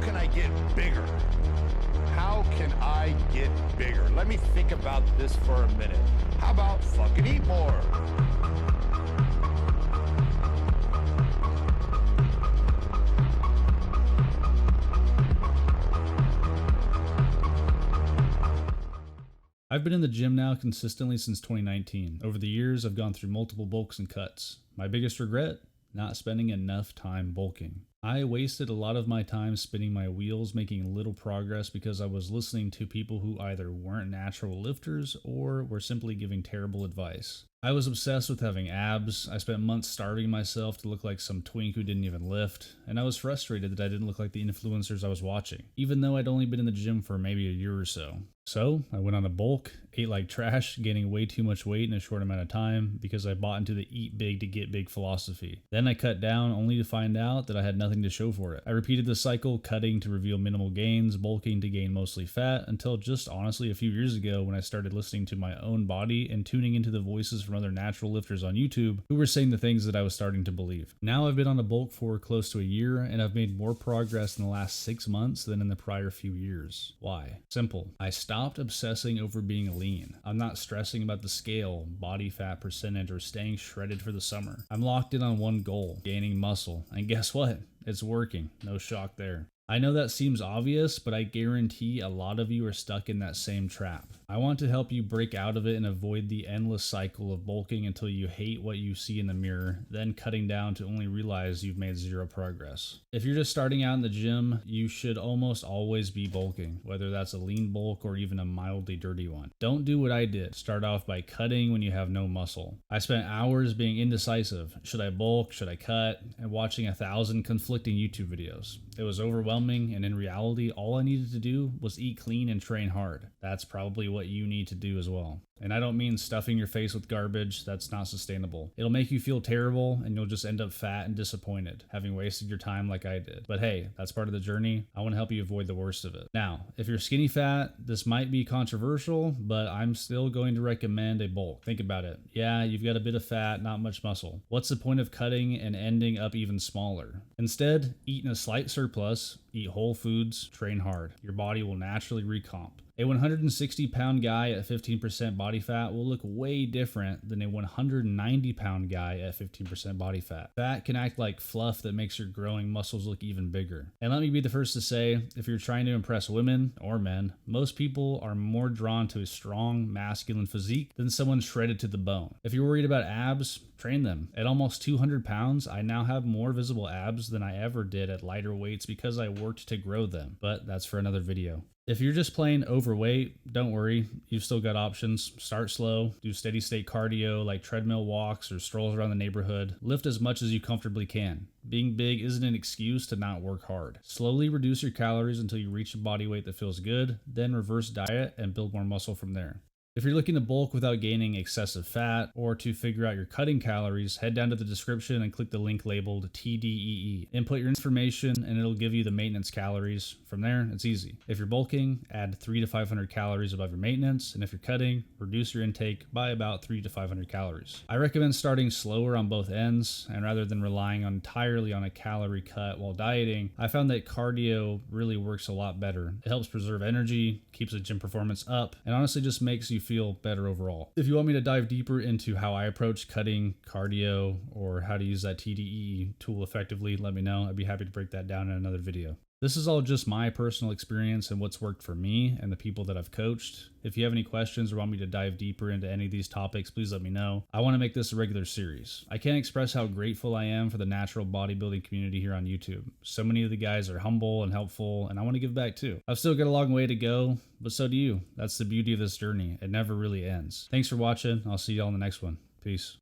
can I get bigger? How can I get bigger? Let me think about this for a minute. How about fucking eat more? I've been in the gym now consistently since 2019. Over the years, I've gone through multiple bulks and cuts. My biggest regret? Not spending enough time bulking. I wasted a lot of my time spinning my wheels, making little progress because I was listening to people who either weren't natural lifters or were simply giving terrible advice. I was obsessed with having abs. I spent months starving myself to look like some twink who didn't even lift, and I was frustrated that I didn't look like the influencers I was watching, even though I'd only been in the gym for maybe a year or so. So I went on a bulk, ate like trash, gaining way too much weight in a short amount of time because I bought into the eat big to get big philosophy. Then I cut down only to find out that I had nothing to show for it. I repeated the cycle, cutting to reveal minimal gains, bulking to gain mostly fat, until just honestly a few years ago when I started listening to my own body and tuning into the voices from other natural lifters on YouTube who were saying the things that I was starting to believe. Now I've been on a bulk for close to a year and I've made more progress in the last 6 months than in the prior few years. Why? Simple. I stopped obsessing over being lean. I'm not stressing about the scale, body fat percentage, or staying shredded for the summer. I'm locked in on one goal, gaining muscle. And guess what? It's working. No shock there. I know that seems obvious, but I guarantee a lot of you are stuck in that same trap. I want to help you break out of it and avoid the endless cycle of bulking until you hate what you see in the mirror, then cutting down to only realize you've made zero progress. If you're just starting out in the gym, you should almost always be bulking, whether that's a lean bulk or even a mildly dirty one. Don't do what I did. Start off by cutting when you have no muscle. I spent hours being indecisive. Should I bulk? Should I cut? And watching 1,000 conflicting YouTube videos. It was overwhelming, and in reality, all I needed to do was eat clean and train hard. That's probably what you need to do as well. And I don't mean stuffing your face with garbage. That's not sustainable. It'll make you feel terrible and you'll just end up fat and disappointed, having wasted your time like I did. But hey, that's part of the journey. I want to help you avoid the worst of it. Now, if you're skinny fat, this might be controversial, but I'm still going to recommend a bulk. Think about it. Yeah, you've got a bit of fat, not much muscle. What's the point of cutting and ending up even smaller? Instead, eat in a slight surplus, eat whole foods, train hard. Your body will naturally recomp. A 160-pound guy at 15% body fat will look way different than a 190-pound guy at 15% body fat. Fat can act like fluff that makes your growing muscles look even bigger. And let me be the first to say, if you're trying to impress women or men, most people are more drawn to a strong, masculine physique than someone shredded to the bone. If you're worried about abs, train them. At almost 200 pounds, I now have more visible abs than I ever did at lighter weights because I worked to grow them. But that's for another video. If you're just plain overweight, don't worry, you've still got options. Start slow, do steady state cardio like treadmill walks or strolls around the neighborhood. Lift as much as you comfortably can. Being big isn't an excuse to not work hard. Slowly reduce your calories until you reach a body weight that feels good, then reverse diet and build more muscle from there. If you're looking to bulk without gaining excessive fat or to figure out your cutting calories, head down to the description and click the link labeled TDEE. Input your information and it'll give you the maintenance calories. From there, it's easy. If you're bulking, add 300 to 500 calories above your maintenance, and if you're cutting, reduce your intake by about 300 to 500 calories. I recommend starting slower on both ends, and rather than relying entirely on a calorie cut while dieting, I found that cardio really works a lot better. It helps preserve energy, keeps the gym performance up, and honestly just makes you feel better overall. If you want me to dive deeper into how I approach cutting, cardio, or how to use that TDE tool effectively, let me know. I'd be happy to break that down in another video. This is all just my personal experience and what's worked for me and the people that I've coached. If you have any questions or want me to dive deeper into any of these topics, please let me know. I want to make this a regular series. I can't express how grateful I am for the natural bodybuilding community here on YouTube. So many of the guys are humble and helpful, and I want to give back too. I've still got a long way to go, but so do you. That's the beauty of this journey. It never really ends. Thanks for watching. I'll see y'all in the next one. Peace.